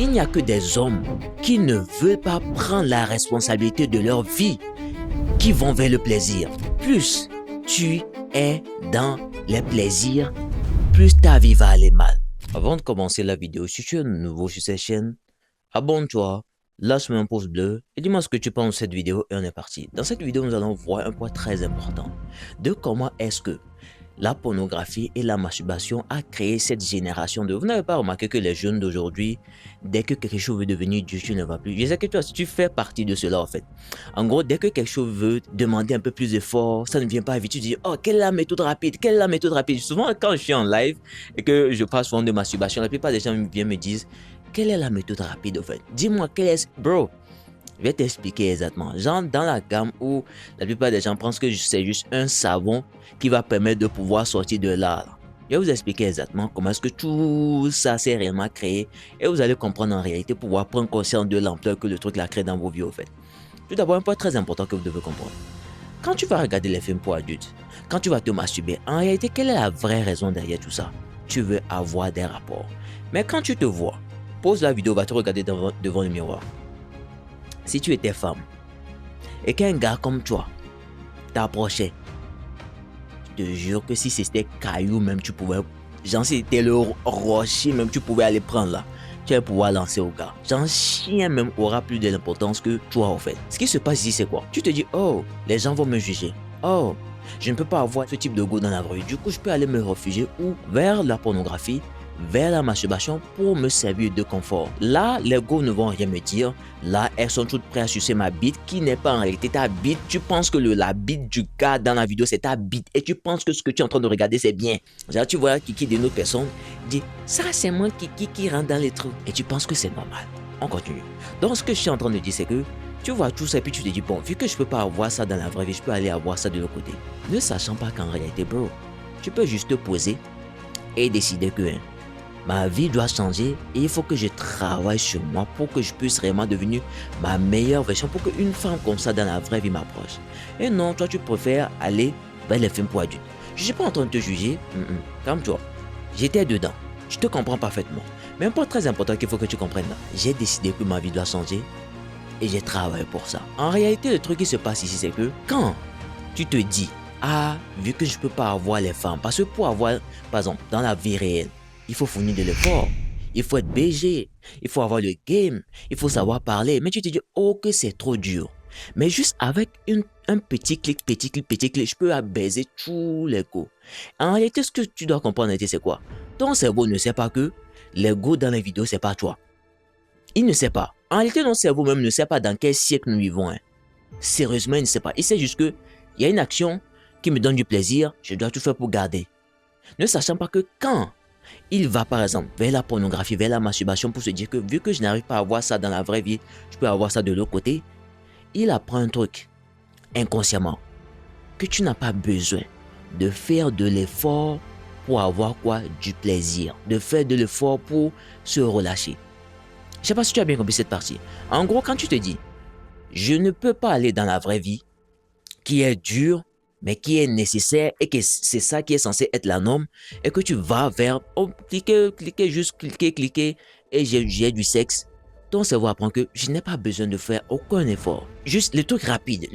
Il n'y a que des hommes qui ne veulent pas prendre la responsabilité de leur vie, qui vont vers le plaisir. Plus tu es dans les plaisirs, plus ta vie va aller mal. Avant de commencer la vidéo, si tu es nouveau sur cette chaîne, abonne-toi, lâche-moi un pouce bleu et dis-moi ce que tu penses de cette vidéo et on est parti. Dans cette vidéo, nous allons voir un point très important de comment est-ce que la pornographie et la masturbation a créé cette génération de... Vous n'avez pas remarqué que les jeunes d'aujourd'hui, dès que quelque chose veut devenir dur, tu ne vas plus. Je sais que toi, si tu fais partie de cela en fait. En gros, dès que quelque chose veut demander un peu plus d'effort, ça ne vient pas vite. Tu dis, oh, quelle est la méthode rapide? Quelle est la méthode rapide? Souvent, quand je suis en live et que je parle souvent de masturbation, la plupart des gens viennent me dire, quelle est la méthode rapide en fait? Dis-moi, quelle est... Bro, je vais t'expliquer exactement. Genre dans la gamme où la plupart des gens pensent que c'est juste un savon qui va permettre de pouvoir sortir de là. Je vais vous expliquer exactement comment est-ce que tout ça s'est réellement créé et vous allez comprendre en réalité pouvoir prendre conscience de l'ampleur que le truc a créé dans vos vies au fait. Tout d'abord, un point très important que vous devez comprendre. Quand tu vas regarder les films pour adultes, quand tu vas te masturber, en réalité, quelle est la vraie raison derrière tout ça? Tu veux avoir des rapports. Mais quand tu te vois, pose la vidéo, va te regarder devant le miroir. Si tu étais femme et qu'un gars comme toi t'approchait, je te jure que si c'était caillou même tu pouvais, genre si c'était le rocher même tu pouvais aller prendre là, tu vas pouvoir lancer au gars. Genre chien même aura plus de l'importance que toi en fait. Ce qui se passe ici c'est quoi? Tu te dis oh les gens vont me juger, oh je ne peux pas avoir ce type de go dans la rue, du coup je peux aller me réfugier ou vers la pornographie, vers la masturbation pour me servir de confort. Là, les go ne vont rien me dire. Là, elles sont toutes prêtes à sucer ma bite qui n'est pas en réalité ta bite. Tu penses que la bite du gars dans la vidéo, c'est ta bite et tu penses que ce que tu es en train de regarder, c'est bien. Genre, tu vois Kiki d'une autre personne dit ça, c'est moi Kiki qui rentre dans les trous et tu penses que c'est normal. On continue. Donc, ce que je suis en train de dire, c'est que tu vois tout ça et puis tu te dis bon, vu que je peux pas avoir ça dans la vraie vie, je peux aller avoir ça de l'autre côté. Ne sachant pas qu'en réalité, bro, tu peux juste te poser et décider que ma vie doit changer et il faut que je travaille sur moi pour que je puisse vraiment devenir ma meilleure version, pour qu'une femme comme ça dans la vraie vie m'approche. Et non, toi tu préfères aller vers les films pour adultes. Je ne suis pas en train de te juger, calme-toi. J'étais dedans, je te comprends parfaitement. Mais un point très important qu'il faut que tu comprennes là, j'ai décidé que ma vie doit changer et j'ai travaillé pour ça. En réalité, le truc qui se passe ici, c'est que quand tu te dis, ah, vu que je ne peux pas avoir les femmes, parce que pour avoir, par exemple, dans la vie réelle, il faut fournir de l'effort, il faut être BG, il faut avoir le game, il faut savoir parler. Mais tu te dis, oh que c'est trop dur. Mais juste avec un petit clic, je peux baiser tous les coups. En réalité, ce que tu dois comprendre, c'est quoi? Ton cerveau ne sait pas que les go dans les vidéos, c'est pas toi. Il ne sait pas. En réalité, ton cerveau même ne sait pas dans quel siècle nous vivons. Sérieusement, il ne sait pas. Il sait juste que il y a une action qui me donne du plaisir, je dois tout faire pour garder. Ne sachant pas que quand il va par exemple vers la pornographie, vers la masturbation pour se dire que vu que je n'arrive pas à avoir ça dans la vraie vie, je peux avoir ça de l'autre côté. Il apprend un truc inconsciemment que tu n'as pas besoin de faire de l'effort pour avoir quoi? Du plaisir. De faire de l'effort pour se relâcher. Je ne sais pas si tu as bien compris cette partie. En gros, quand tu te dis je ne peux pas aller dans la vraie vie qui est dure, mais qui est nécessaire et que c'est ça qui est censé être la norme et que tu vas vers oh, cliquer et j'ai du sexe, ton cerveau apprend que je n'ai pas besoin de faire aucun effort. Juste le truc rapide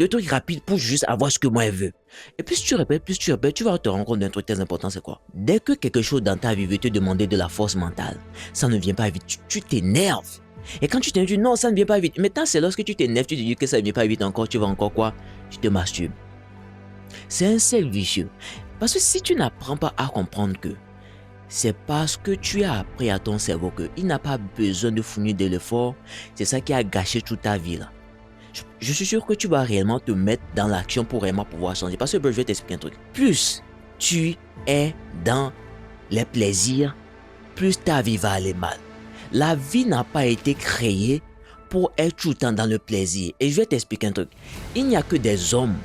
pour juste avoir ce que moi je veux. Et plus tu répètes, tu vas te rendre compte d'un truc très important, c'est quoi? Dès que quelque chose dans ta vie veut te demander de la force mentale, ça ne vient pas vite, tu t'énerves. Et quand tu t'énerves, tu dis non, ça ne vient pas vite. Maintenant, c'est lorsque tu t'énerves, tu te dis que ça ne vient pas vite encore, tu vas encore quoi? Tu te masturbes. C'est un cercle vicieux. Parce que si tu n'apprends pas à comprendre que c'est parce que tu as appris à ton cerveau qu'il n'a pas besoin de fournir de l'effort, c'est ça qui a gâché toute ta vie là. Je suis sûr que tu vas réellement te mettre dans l'action pour réellement pouvoir changer. Parce que je vais t'expliquer un truc. Plus tu es dans les plaisirs, plus ta vie va aller mal. La vie n'a pas été créée pour être tout le temps dans le plaisir. Et je vais t'expliquer un truc. Il n'y a que des hommes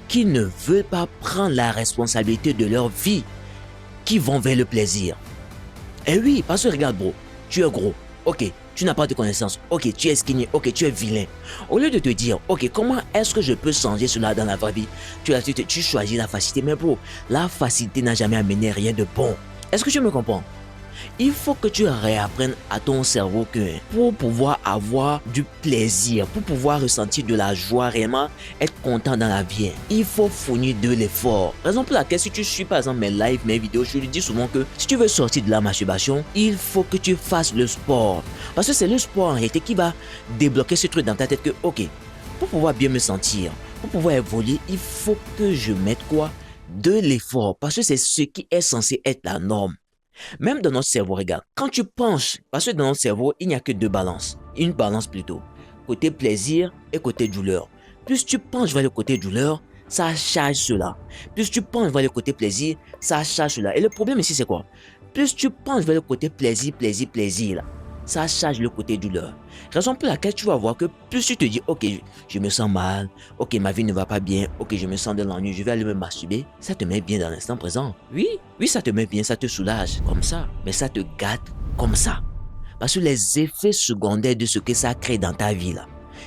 qui ne veulent pas prendre la responsabilité de leur vie, qui vont vers le plaisir. Et oui, parce que regarde bro, tu es gros, ok, tu n'as pas de connaissances, ok, tu es skinny, ok, tu es vilain. Au lieu de te dire, ok, comment est-ce que je peux changer cela dans la vraie vie, tu choisis la facilité, mais bro, la facilité n'a jamais amené rien de bon. Est-ce que tu me comprends? Il faut que tu réapprennes à ton cerveau que pour pouvoir avoir du plaisir, pour pouvoir ressentir de la joie, réellement être content dans la vie, il faut fournir de l'effort. Raison pour laquelle si tu suis par exemple mes lives, mes vidéos, je lui dis souvent que si tu veux sortir de la masturbation, il faut que tu fasses le sport. Parce que c'est le sport en réalité qui va débloquer ce truc dans ta tête que ok, pour pouvoir bien me sentir, pour pouvoir évoluer, il faut que je mette quoi? De l'effort. Parce que c'est ce qui est censé être la norme. Même dans notre cerveau, regarde, quand tu penches, parce que dans notre cerveau, il n'y a que deux balances. Une balance plutôt, côté plaisir et côté douleur. Plus tu penches vers le côté douleur, ça charge cela. Plus tu penches vers le côté plaisir, ça charge cela. Et le problème ici, c'est quoi? Plus tu penches vers le côté plaisir, là, ça charge le côté douleur. Raison pour laquelle tu vas voir que plus tu te dis, ok, je me sens mal, ok, ma vie ne va pas bien, ok, je me sens de l'ennui, je vais aller me masturber, ça te met bien dans l'instant présent. Oui, ça te met bien, ça te soulage, comme ça. Mais ça te gâte comme ça. Parce que les effets secondaires de ce que ça crée dans ta vie là,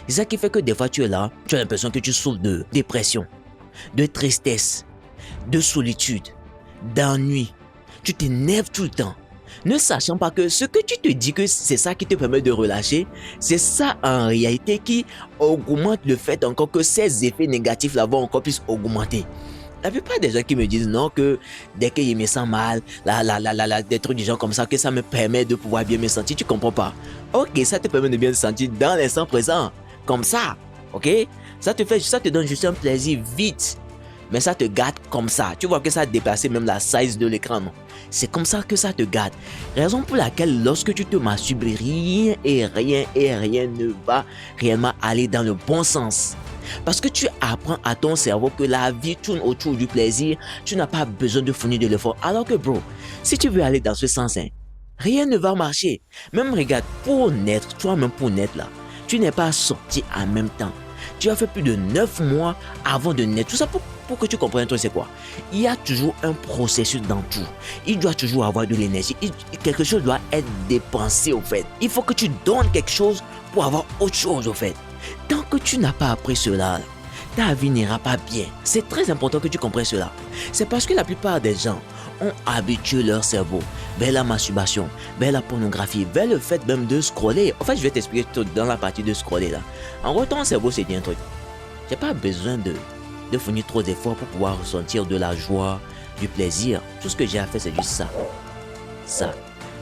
c'est ça qui fait que des fois tu es là, tu as l'impression que tu souffres de dépression, de tristesse, de solitude, d'ennui. Tu t'énerves tout le temps. Ne sachant pas que ce que tu te dis que c'est ça qui te permet de relâcher, c'est ça en réalité qui augmente le fait encore que ces effets négatifs là vont encore plus augmenter. La plupart des gens qui me disent non que dès que je me sens mal, des trucs du genre comme ça, que ça me permet de pouvoir bien me sentir, tu comprends pas. Ok, ça te permet de bien te sentir dans l'instant présent, comme ça, ok? Ça te donne juste un plaisir vite. Mais ça te gâte comme ça. Tu vois que ça a dépassé même la size de l'écran, non? C'est comme ça que ça te gâte. Raison pour laquelle lorsque tu te masturbes, rien ne va réellement aller dans le bon sens. Parce que tu apprends à ton cerveau que la vie tourne autour du plaisir, tu n'as pas besoin de fournir de l'effort. Alors que bro, si tu veux aller dans ce sens, rien ne va marcher. Même regarde, pour naître, toi-même pour naître là, tu n'es pas sorti en même temps. Tu as fait plus de 9 mois avant de naître. Tout ça pour que tu comprennes un truc, c'est quoi? Il y a toujours un processus dans tout. Il doit toujours avoir de l'énergie. Quelque chose doit être dépensé au fait. Il faut que tu donnes quelque chose pour avoir autre chose au fait. Tant que tu n'as pas appris cela, ta vie n'ira pas bien. C'est très important que tu comprennes cela. C'est parce que la plupart des gens ont habitué leur cerveau vers la masturbation, vers la pornographie, vers le fait même de scroller. En fait, je vais t'expliquer tout dans la partie de scroller là. En gros, ton cerveau, c'est dit un truc. J'ai pas besoin de fournir trop d'efforts pour pouvoir ressentir de la joie, du plaisir. Tout ce que j'ai à faire, c'est juste ça. Ça.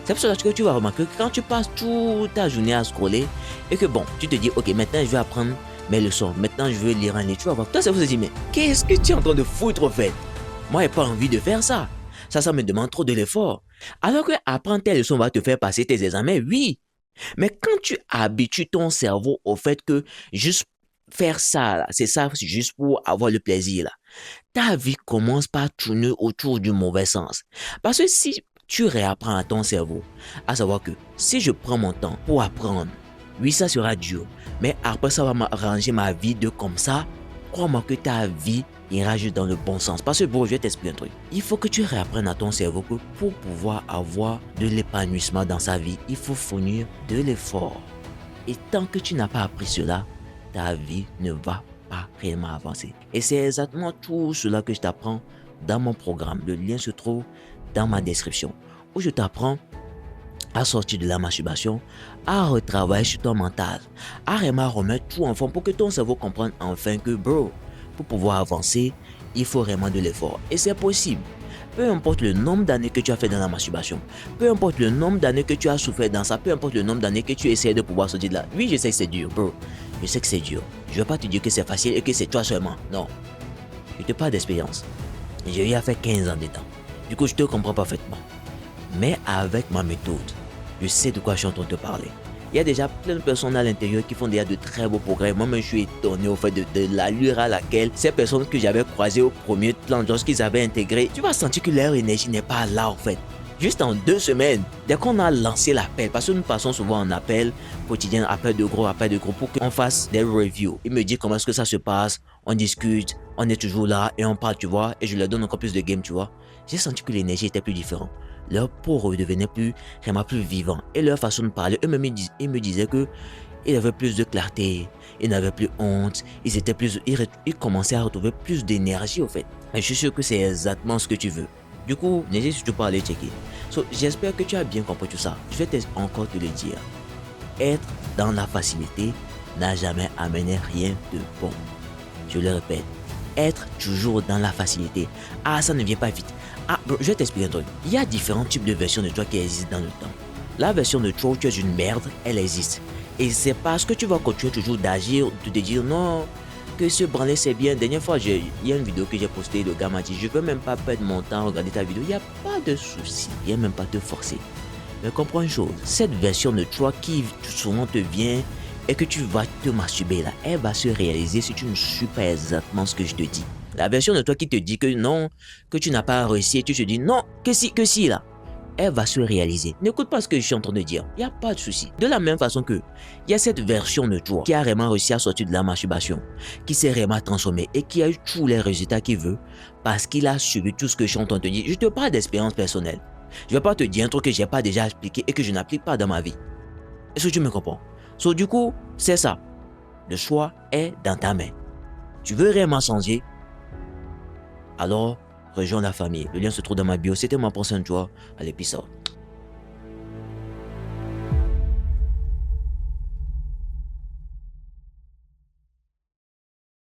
C'est pour cela que tu vas remarquer que quand tu passes toute ta journée à scroller et que bon, tu te dis, ok, maintenant je vais apprendre mes leçons. Maintenant, je veux lire un livre. Tu vas voir. Toi, ça vous dit, mais qu'est-ce que tu es en train de foutre au fait? Moi, j'ai pas envie de faire ça. Ça me demande trop de l'effort. Alors que apprendre tes leçons va te faire passer tes examens, oui. Mais quand tu habitues ton cerveau au fait que juste faire ça, là, c'est ça, c'est juste pour avoir le plaisir, là, ta vie commence par tourner autour du mauvais sens. Parce que si tu réapprends à ton cerveau, à savoir que si je prends mon temps pour apprendre, oui, ça sera dur, mais après ça va m'arranger ma vie de comme ça, crois-moi que ta vie ira juste dans le bon sens. Parce que bon, je vais t'expliquer un truc. Il faut que tu réapprennes à ton cerveau que pour pouvoir avoir de l'épanouissement dans sa vie, il faut fournir de l'effort. Et tant que tu n'as pas appris cela, ta vie ne va pas réellement avancer. Et c'est exactement tout cela que je t'apprends dans mon programme. Le lien se trouve dans ma description, où je t'apprends à sortir de la masturbation, à retravailler sur ton mental, à vraiment remettre tout en forme pour que ton cerveau comprenne enfin que bro, pour pouvoir avancer, il faut vraiment de l'effort. Et c'est possible. Peu importe le nombre d'années que tu as fait dans la masturbation, peu importe le nombre d'années que tu as souffert dans ça, peu importe le nombre d'années que tu essaies de pouvoir sortir de là. Oui, je sais que c'est dur, bro. Je sais que c'est dur. Je ne vais pas te dire que c'est facile et que c'est toi seulement. Non. Je te parle d'expérience. J'ai eu à faire 15 ans dedans. Du coup, je te comprends parfaitement. Mais avec ma méthode, je sais de quoi je suis en train de te parler. Il y a déjà plein de personnes à l'intérieur qui font déjà de très beaux progrès. Moi-même, je suis étonné au fait de l'allure à laquelle ces personnes que j'avais croisées au premier plan, lorsqu'ils avaient intégré, tu vas sentir que leur énergie n'est pas là en fait. Juste en 2 semaines, dès qu'on a lancé l'appel, parce que nous passons souvent en appel quotidien, appel de groupe, pour qu'on fasse des reviews. Ils me disent comment est-ce que ça se passe, on discute, on est toujours là et on parle, tu vois, et je leur donne encore plus de game, tu vois. J'ai senti que l'énergie était plus différente. Leur peau redevenait vraiment plus vivant. Et leur façon de parler, eux-mêmes, ils me disaient que ils avaient plus de clarté, ils n'avaient plus honte, ils commençaient à retrouver plus d'énergie au fait. Et je suis sûr que c'est exactement ce que tu veux. Du coup, n'hésite surtout pas à aller checker. So, j'espère que tu as bien compris tout ça. Je vais encore te le dire. Être dans la facilité n'a jamais amené rien de bon. Je le répète. Être toujours dans la facilité. Ah, ça ne vient pas vite. Ah, bro, je vais t'expliquer un truc. Il y a différents types de versions de toi qui existent dans le temps. La version de toi où tu es une merde, elle existe. Et c'est parce que tu vas continuer toujours d'agir, de te dire non, que se branler c'est bien. Dernière fois, il y a une vidéo que j'ai postée, le gars m'a dit, je veux même pas perdre mon temps à regarder ta vidéo. Il n'y a pas de souci, il n'y a même pas te forcer. Mais comprends une chose, cette version de toi qui souvent te vient et que tu vas te masturber là, elle va se réaliser si tu ne suis pas exactement ce que je te dis. La version de toi qui te dit que non, que tu n'as pas réussi et tu te dis non, que si là, elle va se réaliser. N'écoute pas ce que je suis en train de dire, il n'y a pas de souci. De la même façon que il y a cette version de toi qui a vraiment réussi à sortir de la masturbation, qui s'est vraiment transformé et qui a eu tous les résultats qu'il veut parce qu'il a suivi tout ce que je suis en train de te dire. Je te parle d'expérience personnelle. Je ne vais pas te dire un truc que je n'ai pas déjà expliqué et que je n'applique pas dans ma vie. Est-ce que tu me comprends? So, du coup, c'est ça. Le choix est dans ta main. Tu veux réellement changer? Alors, rejoins la famille. Le lien se trouve dans ma bio. C'était ma pensée en toi. Allez, peace out.